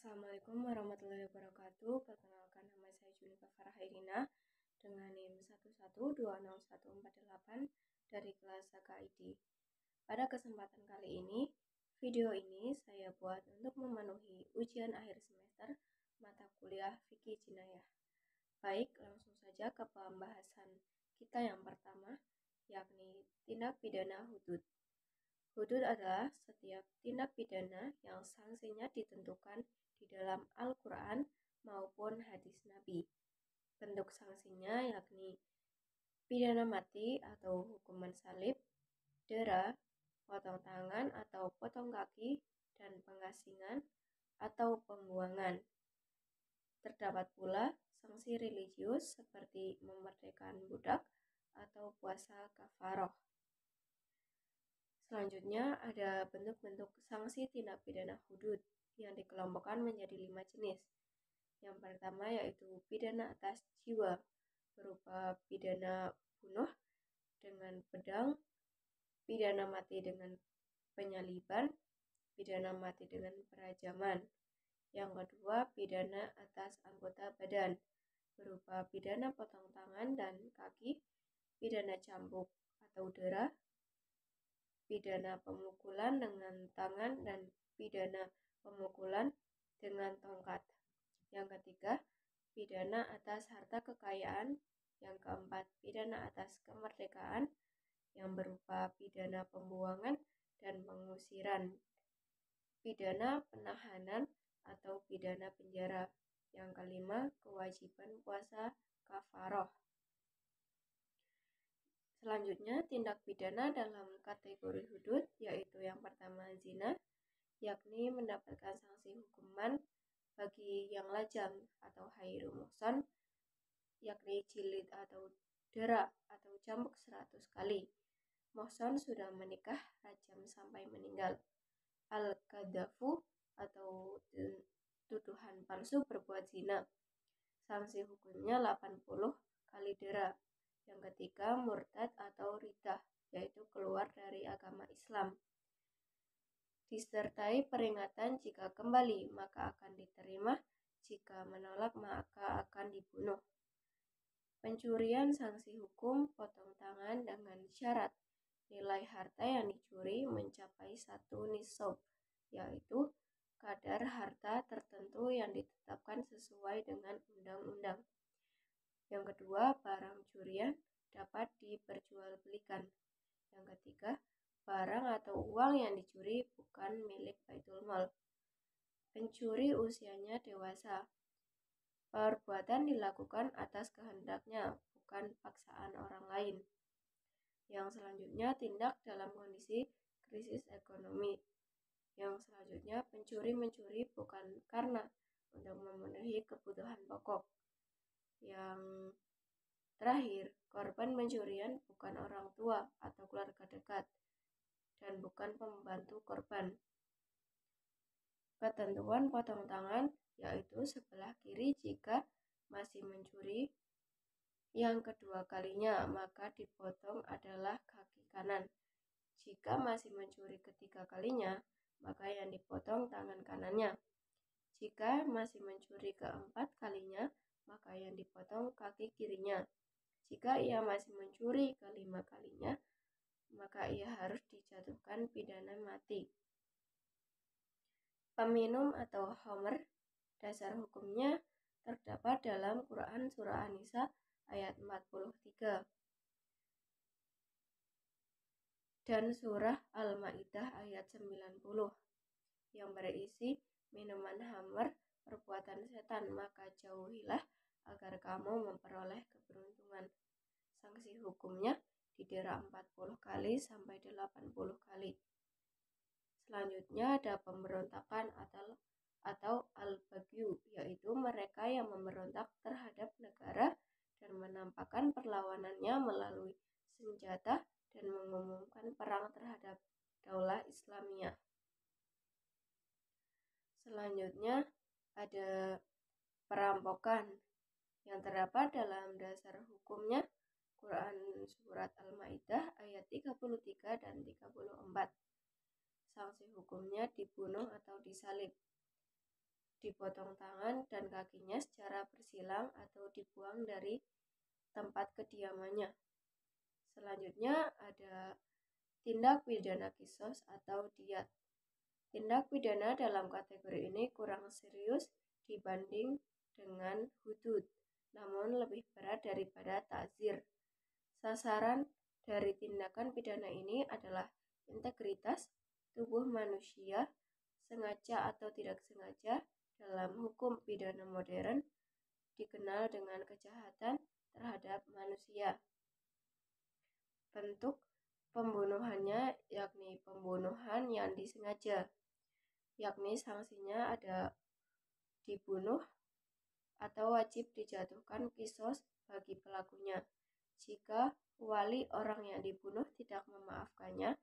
Assalamualaikum warahmatullahi wabarakatuh. Perkenalkan, nama saya Junika Farhairina dengan NIM 1120148 dari kelas HKID. Pada kesempatan kali ini, video ini saya buat untuk memenuhi ujian akhir semester mata kuliah Fikih Jinayah. Baik, langsung saja ke pembahasan kita yang pertama, yakni tindak pidana hudud. Hudud adalah setiap tindak pidana yang sanksinya ditentukan di dalam Al-Quran maupun hadis Nabi. Bentuk sanksinya yakni pidana mati atau hukuman salib, dera, potong tangan atau potong kaki, dan pengasingan atau pembuangan. Terdapat pula sanksi religius seperti memerdekakan budak atau puasa kafaroh. Selanjutnya ada bentuk-bentuk sanksi tindak pidana hudud yang dikelompokkan menjadi 5 jenis. Yang pertama yaitu pidana atas jiwa berupa pidana bunuh dengan pedang, pidana mati dengan penyaliban, pidana mati dengan perajaman. Yang kedua, pidana atas anggota badan berupa pidana potong tangan dan kaki, pidana cambuk atau dera, pidana pemukulan dengan tangan, dan pidana pemukulan dengan tongkat. Yang ketiga, pidana atas harta kekayaan. Yang keempat, pidana atas kemerdekaan yang berupa pidana pembuangan dan pengusiran, pidana penahanan atau pidana penjara. Yang kelima, kewajiban puasa kafaroh. Selanjutnya, tindak pidana dalam kategori hudud, yaitu yang pertama zina, yakni mendapatkan sanksi hukuman bagi yang lajang atau hairu muhsan, yakni jilid atau dera atau cambuk 100 kali. Muhsan sudah menikah, rajam sampai meninggal. Al-Qadhafu atau tuduhan palsu berbuat zina, sanksi hukumnya 80 kali dera. Yang ketiga, murtad atau ridah, yaitu keluar dari agama Islam. Disertai peringatan jika kembali maka akan diterima, jika menolak maka akan dibunuh. Pencurian sanksi hukum potong tangan dengan syarat nilai harta yang dicuri mencapai 1 nisab, yaitu kadar harta tertentu yang ditetapkan sesuai dengan undang-undang. Yang kedua, barang curian dapat diperjualbelikan. Yang ketiga, barang atau uang yang dicuri bukan milik Baitul Mal. Pencuri usianya dewasa. Perbuatan dilakukan atas kehendaknya, bukan paksaan orang lain. Yang selanjutnya, tindak dalam kondisi krisis ekonomi. Yang selanjutnya, pencuri mencuri bukan karena untuk memenuhi kebutuhan pokok. Yang terakhir, korban pencurian bukan orang tua atau keluarga dekat dan bukan pembantu korban. Ketentuan potong tangan yaitu sebelah kiri jika masih mencuri. Yang kedua kalinya maka dipotong adalah kaki kanan. Jika masih mencuri ketiga kalinya maka yang dipotong tangan kanannya. Jika masih mencuri keempat kalinya maka yang dipotong kaki kirinya. Jika ia masih mencuri kelima kalinya maka ia harus dijatuhkan pidana mati. Peminum atau homer, dasar hukumnya terdapat dalam Quran Surah An-Nisa ayat 43 dan Surah Al-Ma'idah ayat 90 yang berisi minuman homer perbuatan setan, maka jauhilah agar kamu memperoleh keberuntungan. Sanksi hukumnya didera 40 kali sampai 80 kali. Selanjutnya ada pemberontakan atau al-bagyu, yaitu mereka yang memberontak terhadap negara dan menampakkan perlawanannya melalui senjata dan mengumumkan perang terhadap daulah Islamiyah. Selanjutnya ada perampokan yang terdapat dalam dasar hukumnya Quran Surat Al-Ma'idah ayat 33 dan 34. Sanksi hukumnya dibunuh atau disalib. dipotong tangan dan kakinya secara bersilang atau dibuang dari tempat kediamannya. Selanjutnya ada tindak pidana kisos atau diat. Tindak pidana dalam kategori ini kurang serius dibanding dengan hudud, namun lebih berat daripada ta'zir. Sasaran dari tindakan pidana ini adalah integritas tubuh manusia, sengaja atau tidak sengaja. Dalam hukum pidana modern dikenal dengan kejahatan terhadap manusia. Bentuk pembunuhannya yakni pembunuhan yang disengaja, yakni sanksinya ada dibunuh atau wajib dijatuhkan kisos bagi pelakunya. Jika wali orang yang dibunuh tidak memaafkannya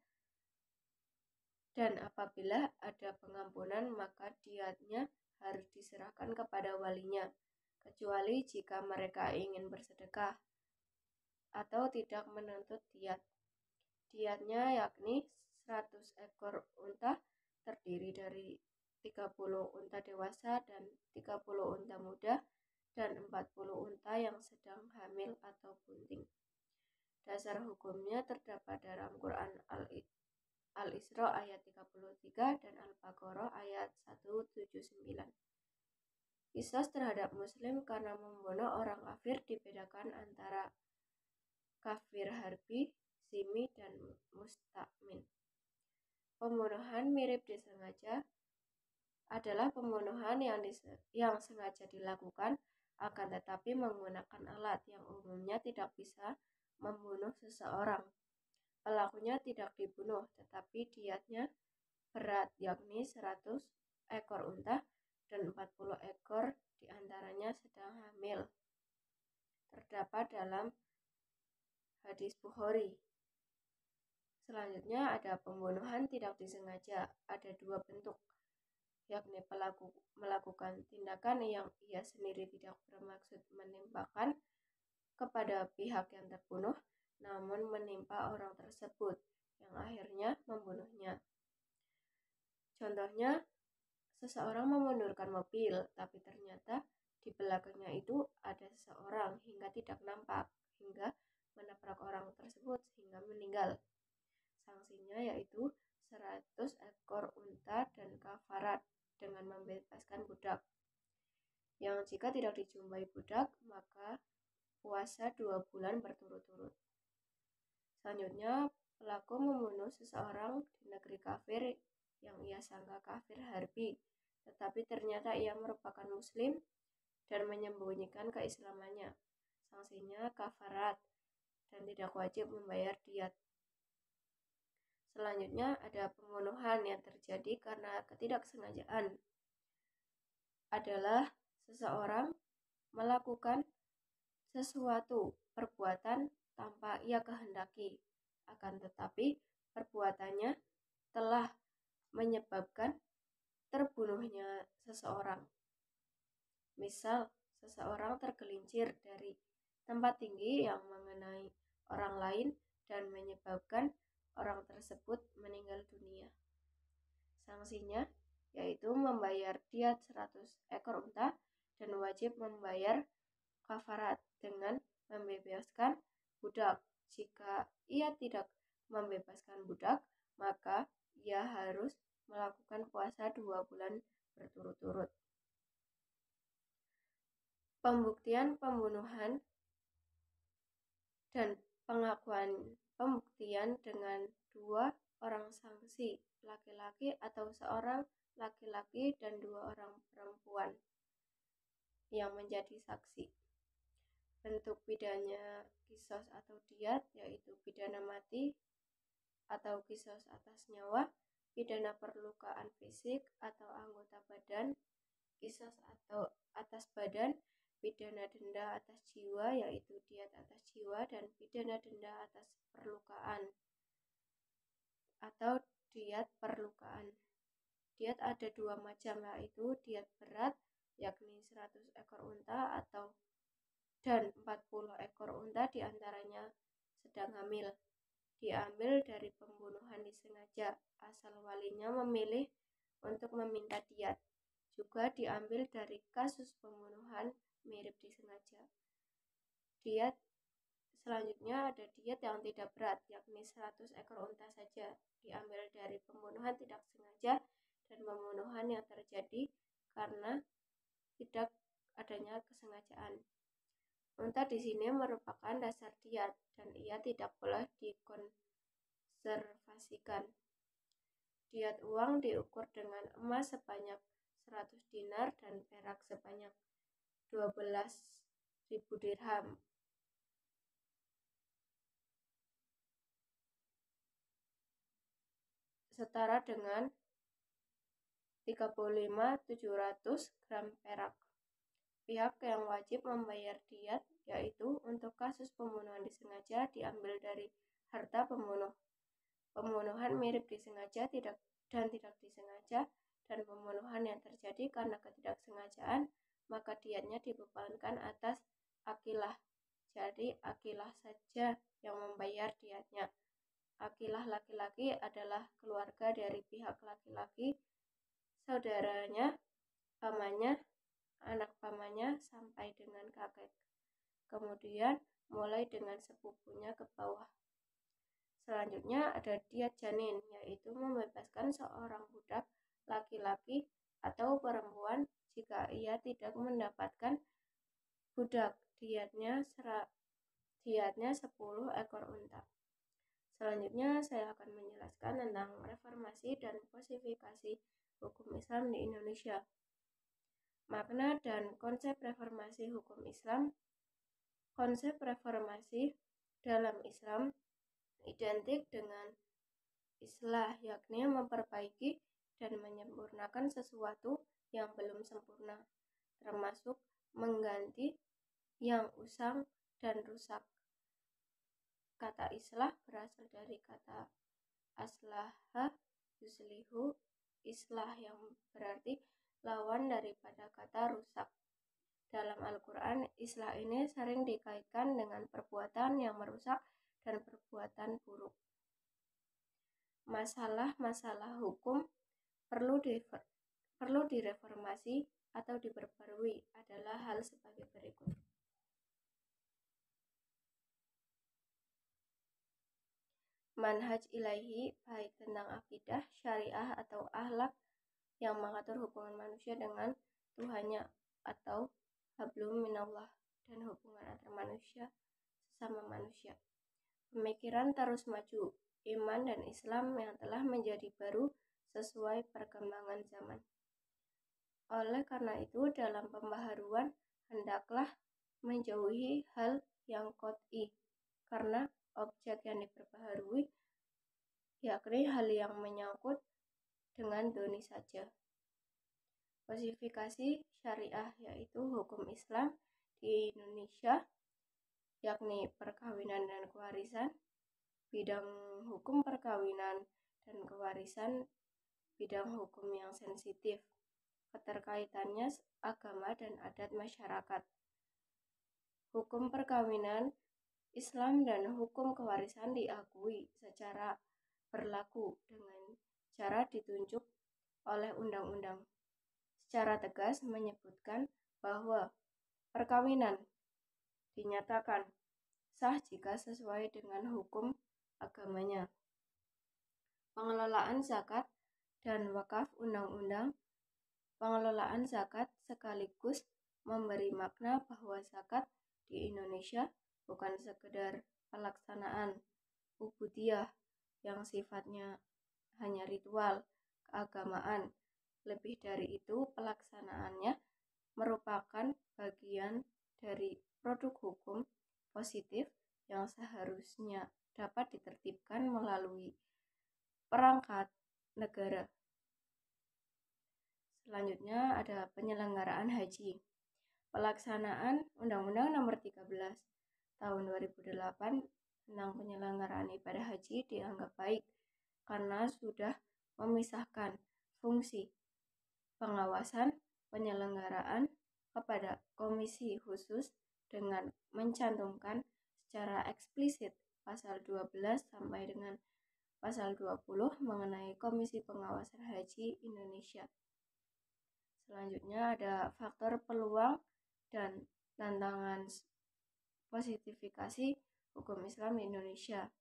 dan apabila ada pengampunan maka diatnya harus diserahkan kepada walinya, kecuali jika mereka ingin bersedekah atau tidak menuntut diat. Diatnya yakni 100 ekor unta terdiri dari 30 unta dewasa dan 30 unta muda dan 40 unta yang sedang hamil atau bunting. Dasar hukumnya terdapat dalam Quran Al-Isra ayat 33 dan Al-Baqarah ayat 179. Kisos terhadap muslim karena membunuh orang kafir dibedakan antara kafir harbi, zimmi, dan musta'min. Pembunuhan mirip disengaja adalah pembunuhan yang sengaja dilakukan akan tetapi menggunakan alat yang umumnya tidak bisa membunuh seseorang. Pelakunya tidak dibunuh, tetapi diatnya berat, yakni 100 ekor unta dan 40 ekor diantaranya sedang hamil. Terdapat dalam hadis Bukhari. Selanjutnya ada pembunuhan tidak disengaja. Ada dua bentuk, yakni pelaku melakukan tindakan yang ia sendiri tidak bermaksud menimpakan kepada pihak yang terbunuh, namun menimpa orang tersebut yang akhirnya membunuhnya. Contohnya, seseorang memundurkan mobil, tapi ternyata di belakangnya itu ada seseorang hingga tidak nampak, hingga menabrak orang tersebut sehingga meninggal. Sanksinya yaitu 100 ekor unta dan kafarat dengan membebaskan budak. Yang jika tidak dijumpai budak, maka puasa 2 bulan berturut-turut. Selanjutnya, pelaku membunuh seseorang di negeri kafir yang ia sangka kafir harbi, tetapi ternyata ia merupakan muslim dan menyembunyikan keislamannya. Sanksinya kafarat dan tidak wajib membayar diat. Selanjutnya ada pembunuhan yang terjadi karena ketidaksengajaan. Adalah seseorang melakukan sesuatu perbuatan tanpa ia kehendaki, akan tetapi perbuatannya telah menyebabkan terbunuhnya seseorang. Misal, seseorang tergelincir dari tempat tinggi yang mengenai orang lain dan menyebabkan orang tersebut meninggal dunia. Sanksinya yaitu membayar diat 100 ekor unta dan wajib membayar kafarat dengan membebaskan budak. Jika ia tidak membebaskan budak, maka ia harus melakukan puasa 2 bulan berturut-turut. Pembuktian pembunuhan dan pengakuan pembuktian dengan 2 orang saksi laki-laki atau seorang laki-laki dan 2 orang perempuan yang menjadi saksi. Bentuk pidana kisos atau diat yaitu pidana mati atau kisos atas nyawa, pidana perlukaan fisik atau anggota badan, kisos atau atas badan, pidana denda atas jiwa yaitu diat atas jiwa, dan pidana denda atas perlukaan atau diat perlukaan. Diat ada 2 macam, yaitu diat berat yakni 100 ekor unta dan 40 ekor unta diantaranya sedang hamil. Diambil dari pembunuhan disengaja asal walinya memilih untuk meminta diat. juga diambil dari kasus pembunuhan mirip disengaja. Diet selanjutnya ada diet yang tidak berat, yakni 100 ekor unta saja, diambil dari pembunuhan tidak sengaja dan pembunuhan yang terjadi karena tidak adanya kesengajaan. Unta di sini merupakan dasar diet dan ia tidak boleh dikonservasikan. Diet uang diukur dengan emas sebanyak 100 dinar dan perak sebanyak 12.000 dirham. Setara dengan 35.700 gram perak. Pihak yang wajib membayar diet yaitu untuk kasus pembunuhan disengaja diambil dari harta pembunuh, pembunuhan mirip disengaja dan tidak disengaja, dan pembunuhan yang terjadi karena ketidaksengajaan, maka dietnya dibebankan atas akilah. Jadi akilah saja yang membayar dietnya. Akilah laki-laki adalah keluarga dari pihak laki-laki, saudaranya, pamannya, anak pamannya sampai dengan kakek. Kemudian mulai dengan sepupunya ke bawah. Selanjutnya ada diet janin, yaitu membebaskan seorang budak laki-laki atau perempuan jika ia tidak mendapatkan budak. Dietnya 10 ekor unta. Selanjutnya saya akan menjelaskan tentang reformasi dan posifikasi hukum Islam di Indonesia. Makna dan konsep reformasi hukum Islam. Konsep reformasi dalam Islam identik dengan islah, yakni memperbaiki dan menyempurnakan sesuatu yang belum sempurna, termasuk mengganti yang usang dan rusak. Kata islah berasal dari kata aslaha yuslihu, islah yang berarti lawan daripada kata rusak. Dalam Al-Quran, islah ini sering dikaitkan dengan perbuatan yang merusak dan perbuatan buruk. Masalah-masalah hukum perlu direformasi atau diperbarui adalah hal sebagai berikut. Manhaj ilahi, baik tentang akidah, syariah, atau akhlak yang mengatur hubungan manusia dengan Tuhannya atau hablum minallah, dan hubungan antar manusia sesama manusia. Pemikiran terus maju, iman dan Islam yang telah menjadi baru sesuai perkembangan zaman. Oleh karena itu, dalam pembaharuan hendaklah menjauhi hal yang qot'i, karena objek yang diperbaharui yakni hal yang menyangkut dengan doni saja. Posifikasi syariah yaitu hukum Islam di Indonesia, yakni perkawinan dan kewarisan, bidang hukum perkawinan dan kewarisan, bidang hukum yang sensitif, keterkaitannya agama dan adat masyarakat. Hukum perkawinan Islam dan hukum kewarisan diakui secara berlaku dengan cara ditunjuk oleh undang-undang. Secara tegas menyebutkan bahwa perkawinan dinyatakan sah jika sesuai dengan hukum agamanya. Pengelolaan zakat dan wakaf undang-undang. Pengelolaan zakat sekaligus memberi makna bahwa zakat di Indonesia bukan sekedar pelaksanaan ubudiyah yang sifatnya hanya ritual keagamaan. Lebih dari itu, pelaksanaannya merupakan bagian dari produk hukum positif yang seharusnya dapat ditertibkan melalui perangkat negara. Selanjutnya ada penyelenggaraan haji. Pelaksanaan Undang-Undang Nomor 13 Tahun 2008 tentang penyelenggaraan ibadah haji dianggap baik karena sudah memisahkan fungsi pengawasan penyelenggaraan kepada komisi khusus dengan mencantumkan secara eksplisit pasal 12 sampai dengan pasal 20 mengenai Komisi Pengawasan Haji Indonesia. Selanjutnya ada faktor peluang dan tantangan positifikasi hukum Islam di Indonesia.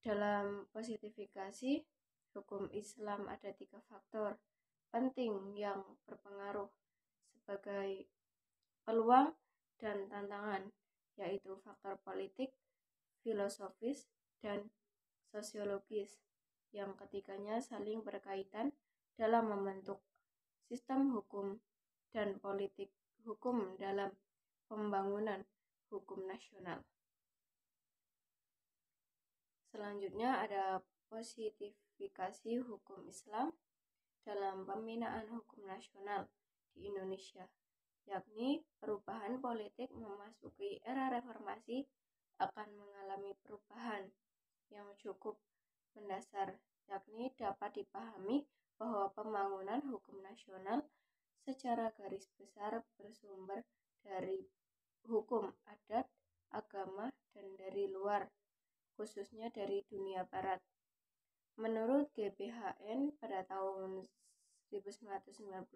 Dalam positifikasi hukum Islam ada 3 faktor penting yang berpengaruh sebagai peluang dan tantangan, yaitu faktor politik, filosofis, dan sosiologis, yang ketiganya saling berkaitan dalam membentuk sistem hukum dan politik hukum dalam pembangunan hukum nasional. Selanjutnya ada positifikasi hukum Islam dalam pembinaan hukum nasional di Indonesia, yakni perubahan politik memasuki era reformasi akan mengalami perubahan yang cukup mendasar, yakni dapat dipahami bahwa pembangunan hukum nasional secara garis besar bersumber dari hukum adat, agama, dan dari luar, khususnya dari dunia barat. Menurut GBHN pada tahun 1999,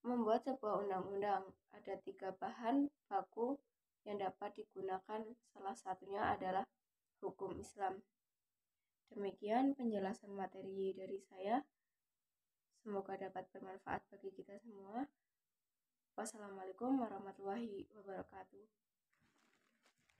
membuat sebuah undang-undang ada 3 bahan baku yang dapat digunakan, salah satunya adalah hukum Islam. Demikian penjelasan materi dari saya. Semoga dapat bermanfaat bagi kita semua. Wassalamualaikum warahmatullahi wabarakatuh.